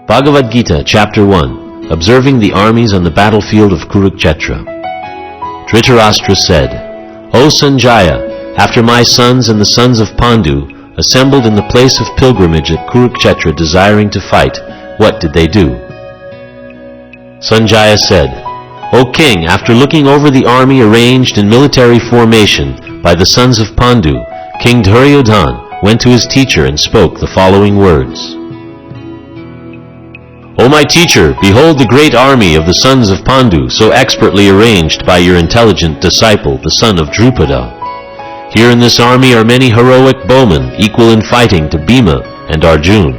Bhagavadgita, Chapter 1, Observing the Armies on the Battlefield of Kurukshetra. Dhritarashtra said, O Sanjaya, after my sons and the sons of Pandu assembled in the place of pilgrimage at Kurukshetra desiring to fight, what did they do? Sanjaya said, O king, after looking over the army arranged in military formation by the sons of Pandu, King Duryodhana went to his teacher and spoke the following words. O my teacher, behold the great army of the sons of Pandu, so expertly arranged by your intelligent disciple, the son of Drupada. Here in this army are many heroic bowmen, equal in fighting to Bhima and Arjun,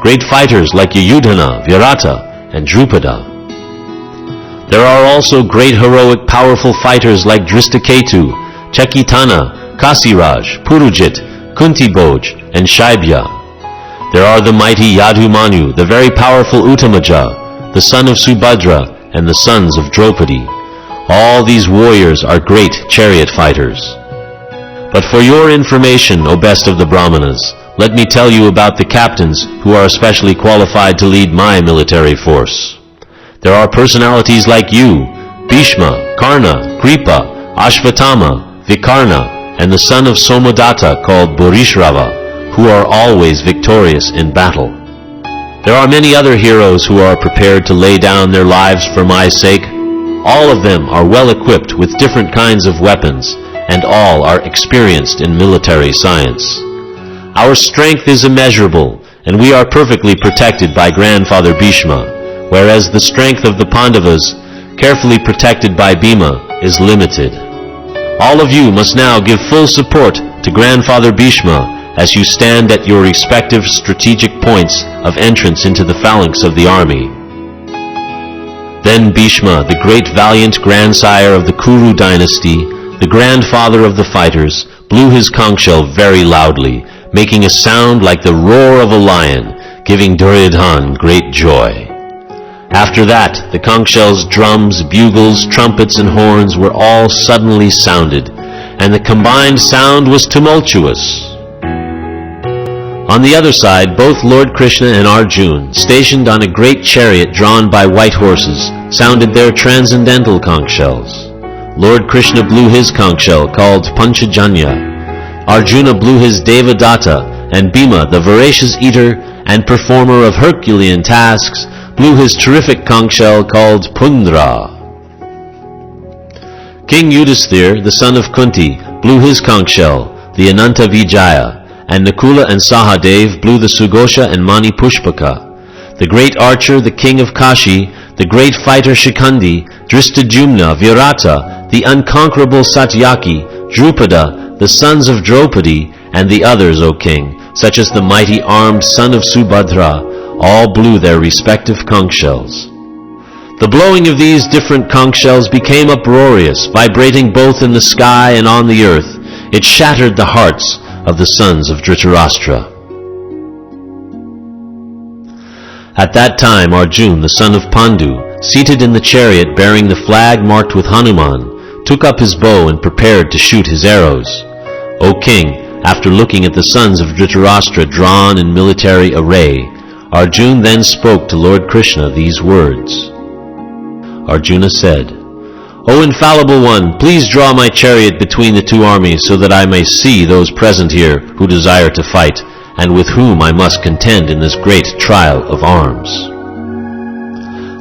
great fighters like Yudhana, Virata, and Drupada. There are also great heroic powerful fighters like Drishtaketu, Chekitana, Kasiraj, Purujit, Kuntibhoj, and Shaibya. There are the mighty Yadumanu, the very powerful Uttamaja, the son of Subhadra, and the sons of Draupadi. All these warriors are great chariot fighters. But for your information, O best of the Brahmanas, let me tell you about the captains who are especially qualified to lead my military force. There are personalities like you, Bhishma, Karna, Kripa, Ashvatthama, Vikarna, and the son of Somadatta called Bharishrava, who are always victorious in battle. There are many other heroes who are prepared to lay down their lives for my sake. All of them are well equipped with different kinds of weapons, and all are experienced in military science. Our strength is immeasurable, and we are perfectly protected by grandfather Bhishma, whereas the strength of the Pandavas, carefully protected by Bhima, is limited. All of you must now give full support to grandfather Bhishma as you stand at your respective strategic points of entrance into the phalanx of the army. Then Bhishma, the great valiant grandsire of the Kuru dynasty, the grandfather of the fighters, blew his conch shell very loudly, making a sound like the roar of a lion, giving Duryodhana great joy. After that, the conch shells, drums, bugles, trumpets, and horns were all suddenly sounded, and the combined sound was tumultuous. On the other side, both Lord Krishna and Arjun, stationed on a great chariot drawn by white horses, sounded their transcendental conch shells. Lord Krishna blew his conch shell, called Panchajanya. Arjuna blew his Devadatta, and Bhima, the voracious eater and performer of Herculean tasks, blew his terrific conch shell, called Pundra. King Yudhisthira, the son of Kunti, blew his conch shell, the Ananta Vijaya, and Nakula and Sahadev blew the Sugosha and Mani Pushpaka. The great archer, the king of Kashi, the great fighter Shikhandi, Drishtadyumna, Virata, the unconquerable Satyaki, Drupada, the sons of Draupadi, and the others, O king, such as the mighty armed son of Subhadra, all blew their respective conch shells. The blowing of these different conch shells became uproarious, vibrating both in the sky and on the earth. It shattered the hearts of the sons of Dhritarashtra. At that time Arjun, the son of Pandu, seated in the chariot bearing the flag marked with Hanuman, took up his bow and prepared to shoot his arrows. O king, after looking at the sons of Dhritarashtra drawn in military array, Arjun then spoke to Lord Krishna these words. Arjuna said, O infallible one, please draw my chariot between the two armies so that I may see those present here who desire to fight, and with whom I must contend in this great trial of arms.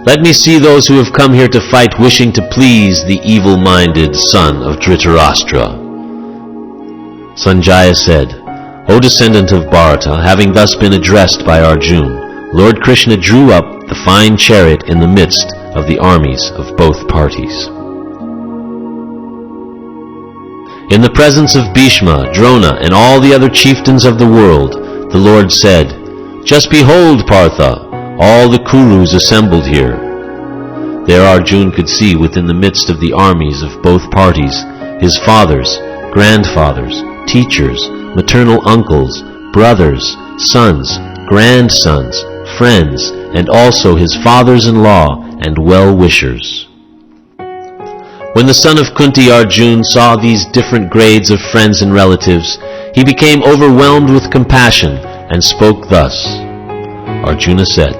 Let me see those who have come here to fight wishing to please the evil-minded son of Dhritarashtra. Sanjaya said, O descendant of Bharata, having thus been addressed by Arjun, Lord Krishna drew up the fine chariot in the midst of the armies of both parties. In the presence of Bhishma, Drona, and all the other chieftains of the world, the Lord said, Just behold, Partha, all the Kurus assembled here. There Arjun could see within the midst of the armies of both parties his fathers, grandfathers, teachers, maternal uncles, brothers, sons, grandsons, friends, and also his fathers-in-law and well-wishers. When the son of Kunti Arjun saw these different grades of friends and relatives, he became overwhelmed with compassion and spoke thus. Arjuna said,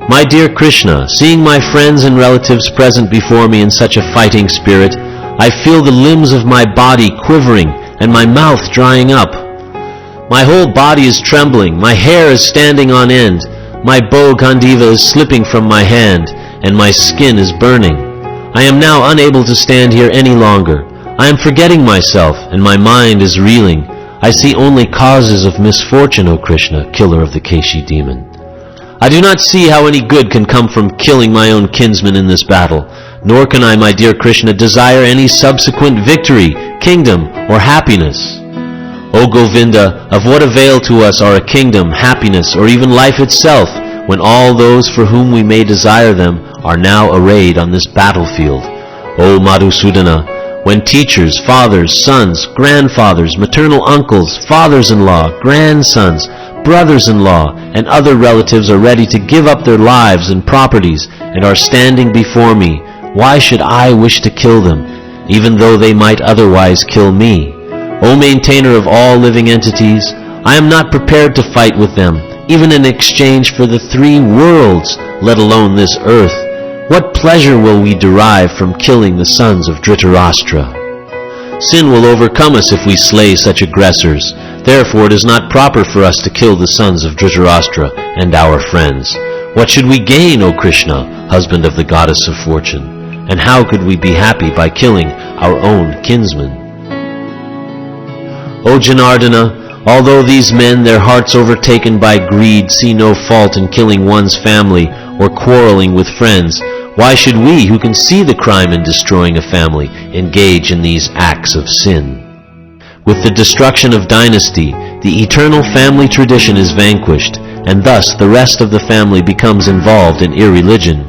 My dear Krishna, seeing my friends and relatives present before me in such a fighting spirit, I feel the limbs of my body quivering and my mouth drying up. My whole body is trembling, my hair is standing on end, my bow Gandiva is slipping from my hand, and my skin is burning. I am now unable to stand here any longer. I am forgetting myself, and my mind is reeling. I see only causes of misfortune, O Krishna, killer of the Keshi demon. I do not see how any good can come from killing my own kinsman in this battle, nor can I, my dear Krishna, desire any subsequent victory, kingdom, or happiness. O Govinda, of what avail to us are a kingdom, happiness, or even life itself, when all those for whom we may desire them are now arrayed on this battlefield? O Madhusudana, when teachers, fathers, sons, grandfathers, maternal uncles, fathers-in-law, grandsons, brothers-in-law, and other relatives are ready to give up their lives and properties and are standing before me, why should I wish to kill them, even though they might otherwise kill me? O maintainer of all living entities, I am not prepared to fight with them, even in exchange for the 3 worlds, let alone this earth. What pleasure will we derive from killing the sons of Dhritarashtra? Sin will overcome us if we slay such aggressors. Therefore it is not proper for us to kill the sons of Dhritarashtra and our friends. What should we gain, O Krishna, husband of the goddess of fortune? And how could we be happy by killing our own kinsmen? O Janardana, although these men, their hearts overtaken by greed, see no fault in killing one's family or quarreling with friends, why should we, who can see the crime in destroying a family, engage in these acts of sin? With the destruction of dynasty, the eternal family tradition is vanquished, and thus the rest of the family becomes involved in irreligion.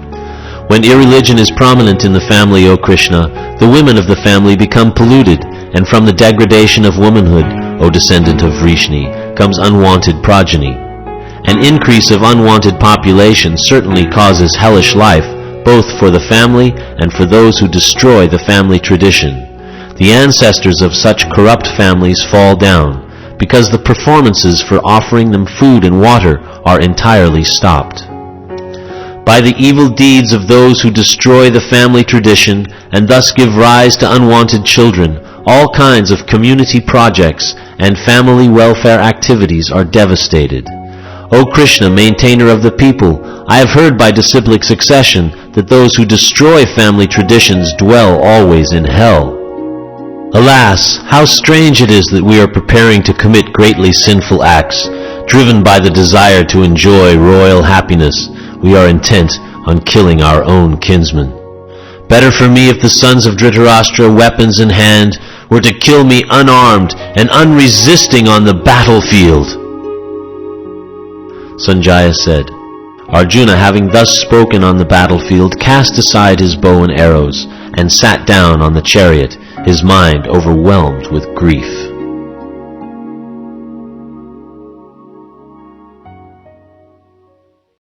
When irreligion is prominent in the family, O Krishna, the women of the family become polluted, and from the degradation of womanhood, O descendant of Vrishni, comes unwanted progeny. An increase of unwanted population certainly causes hellish life, both for the family and for those who destroy the family tradition. The ancestors of such corrupt families fall down, because the performances for offering them food and water are entirely stopped. By the evil deeds of those who destroy the family tradition and thus give rise to unwanted children, all kinds of community projects and family welfare activities are devastated. O Krishna, maintainer of the people, I have heard by disciplic succession that those who destroy family traditions dwell always in hell. Alas, how strange it is that we are preparing to commit greatly sinful acts. Driven by the desire to enjoy royal happiness, we are intent on killing our own kinsmen. Better for me if the sons of Dhritarashtra, weapons in hand, were to kill me unarmed and unresisting on the battlefield. Sanjaya said, Arjuna, having thus spoken on the battlefield, cast aside his bow and arrows and sat down on the chariot, his mind overwhelmed with grief.